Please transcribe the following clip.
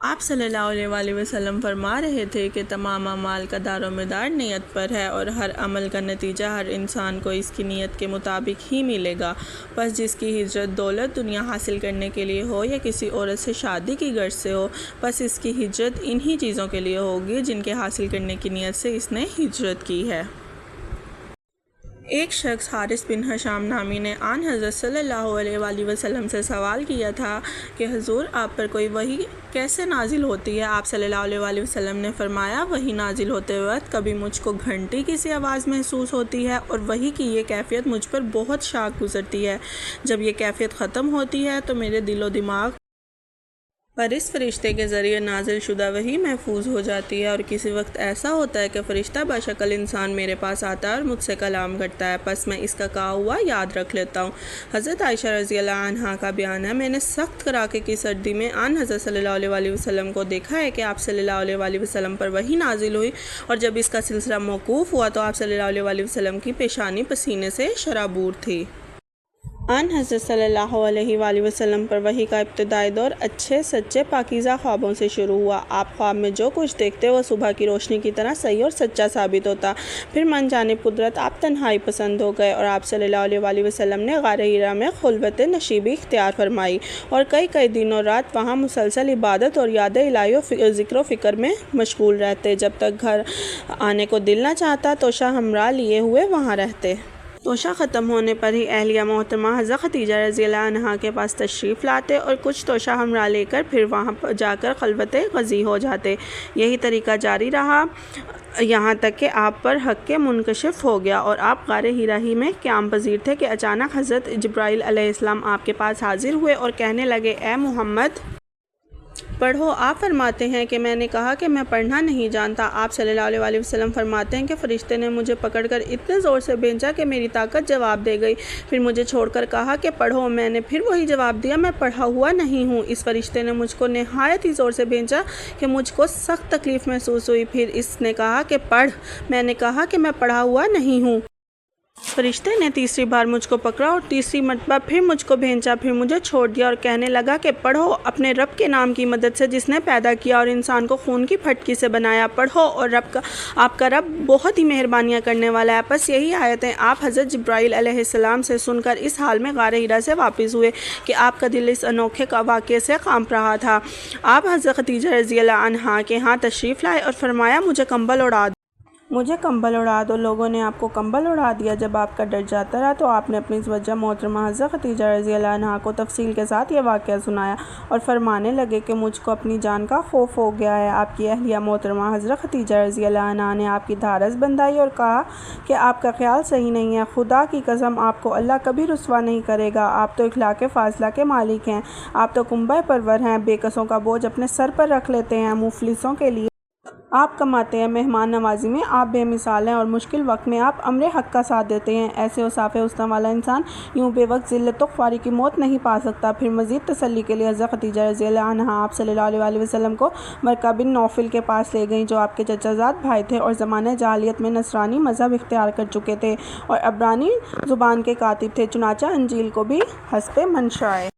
آپ صلی اللہ علیہ وآلہ وسلم فرما رہے تھے کہ تمام اعمال کا دار و مدار نیت پر ہے، اور ہر عمل کا نتیجہ ہر انسان کو اس کی نیت کے مطابق ہی ملے گا۔ پس جس کی ہجرت دولت دنیا حاصل کرنے کے لیے ہو یا کسی عورت سے شادی کی غرض سے ہو، پس اس کی ہجرت انہی چیزوں کے لیے ہوگی جن کے حاصل کرنے کی نیت سے اس نے ہجرت کی ہے۔ ایک شخص حارث بن حشام نامی نے آن حضرت صلی اللہ علیہ وآلہ وسلم سے سوال کیا تھا کہ حضور آپ پر کوئی وحی کیسے نازل ہوتی ہے؟ آپ صلی اللہ علیہ وآلہ وسلم نے فرمایا، وحی نازل ہوتے وقت کبھی مجھ کو گھنٹی کی سی آواز محسوس ہوتی ہے، اور وحی کی یہ کیفیت مجھ پر بہت شاق گزرتی ہے۔ جب یہ کیفیت ختم ہوتی ہے تو میرے دل و دماغ پر اس فرشتے کے ذریعے نازل شدہ وحی محفوظ ہو جاتی ہے، اور کسی وقت ایسا ہوتا ہے کہ فرشتہ بشکل انسان میرے پاس آتا ہے اور مجھ سے کلام کرتا ہے، پس میں اس کا کہا ہوا یاد رکھ لیتا ہوں۔ حضرت عائشہ رضی اللہ عنہا کا بیان ہے، میں نے سخت کڑاکے کی سردی میں آن حضرت صلی اللہ علیہ وآلہ وسلم کو دیکھا ہے کہ آپ صلی اللہ علیہ وآلہ وسلم پر وحی نازل ہوئی، اور جب اس کا سلسلہ موقوف ہوا تو آپ صلی اللہ علیہ وآلہ وسلم کی پیشانی پسینے سے شرابور تھی۔ آن حضرت صلی اللہ علیہ وآلہ وسلم پر وحی کا ابتدائی دور اچھے سچے پاکیزہ خوابوں سے شروع ہوا۔ آپ خواب میں جو کچھ دیکھتے وہ صبح کی روشنی کی طرح صحیح اور سچا ثابت ہوتا۔ پھر من جانب قدرت آپ تنہائی پسند ہو گئے، اور آپ صلی اللہ علیہ وآلہ وسلم نے غار حرا میں خلوت نشیبی اختیار فرمائی، اور کئی دن اور رات وہاں مسلسل عبادت اور یاد الہی و ذکر و فکر میں مشغول رہتے۔ جب تک گھر آنے کو دل نہ چاہتا توشہ ہمراہ لیے ہوئے وہاں رہتے۔ توشہ ختم ہونے پر ہی اہلیہ محترمہ حضرت خدیجہ رضی اللہ عنہا کے پاس تشریف لاتے، اور کچھ توشہ ہمراہ لے کر پھر وہاں جا کر خلوت غزی ہو جاتے۔ یہی طریقہ جاری رہا یہاں تک کہ آپ پر حق کے منکشف ہو گیا، اور آپ غار حرا ہی میں قیام پذیر تھے کہ اچانک حضرت جبرائیل علیہ السلام آپ کے پاس حاضر ہوئے اور کہنے لگے، اے محمد پڑھو۔ آپ فرماتے ہیں کہ میں نے کہا کہ میں پڑھنا نہیں جانتا۔ آپ صلی اللہ علیہ وآلہ وسلم فرماتے ہیں کہ فرشتے نے مجھے پکڑ کر اتنے زور سے بھیجا کہ میری طاقت جواب دے گئی، پھر مجھے چھوڑ کر کہا کہ پڑھو۔ میں نے پھر وہی جواب دیا، میں پڑھا ہوا نہیں ہوں۔ اس فرشتے نے مجھ کو نہایت ہی زور سے بھیجا کہ مجھ کو سخت تکلیف محسوس ہوئی، پھر اس نے کہا کہ پڑھ۔ میں نے کہا کہ میں پڑھا ہوا نہیں ہوں۔ فرشتے نے تیسری بار مجھ کو پکڑا اور تیسری مرتبہ پھر مجھ کو بھیجا، پھر مجھے چھوڑ دیا اور کہنے لگا کہ پڑھو اپنے رب کے نام کی مدد سے جس نے پیدا کیا اور انسان کو خون کی پھٹکی سے بنایا، پڑھو، اور آپ کا رب بہت ہی مہربانیاں کرنے والا ہے۔ پس یہی آیتیں آپ حضرت جبرائیل علیہ السلام سے سن کر اس حال میں غار حرا سے واپس ہوئے کہ آپ کا دل اس انوکھے واقعے سے کانپ رہا تھا۔ آپ حضرت خدیجہ رضی اللہ عنہا کے ہاں تشریف لائے اور فرمایا، مجھے کمبل اڑا دو۔ مجھے کمبل اڑا دو۔ لوگوں نے آپ کو کمبل اڑا دیا۔ جب آپ کا ڈر جاتا رہا تو آپ نے اپنی زوجہ محترمہ حضرت خدیجہ رضی اللہ عنہا کو تفصیل کے ساتھ یہ واقعہ سنایا، اور فرمانے لگے کہ مجھ کو اپنی جان کا خوف ہو گیا ہے۔ آپ کی اہلیہ محترمہ حضرت خدیجہ رضی اللہ عنہا نے آپ کی دھارس بندھائی اور کہا کہ آپ کا خیال صحیح نہیں ہے، خدا کی قسم آپ کو اللہ کبھی رسوا نہیں کرے گا۔ آپ تو اخلاق فاضلہ کے مالک ہیں، آپ تو کنبہ پرور ہیں، بے کسوں کا بوجھ اپنے سر پر رکھ لیتے ہیں، مفلسوں کے لیے آپ کماتے ہیں، مہمان نوازی میں آپ بے مثال ہیں، اور مشکل وقت میں آپ امر حق کا ساتھ دیتے ہیں۔ ایسے اوصاف حسنہ والا انسان یوں بے وقت ذلت و خواری کی موت نہیں پا سکتا۔ پھر مزید تسلی کے لیے حضرت خدیجہ رضی اللہ عنہا آپ صلی اللہ علیہ وآلہ وسلم کو ورقہ بن نوفل کے پاس لے گئیں، جو آپ کے چچا زاد بھائی تھے اور زمانہ جاہلیت میں نصرانی مذہب اختیار کر چکے تھے اور عبرانی زبان کے کاتب تھے، چنانچہ انجیل کو بھی حسب منشاء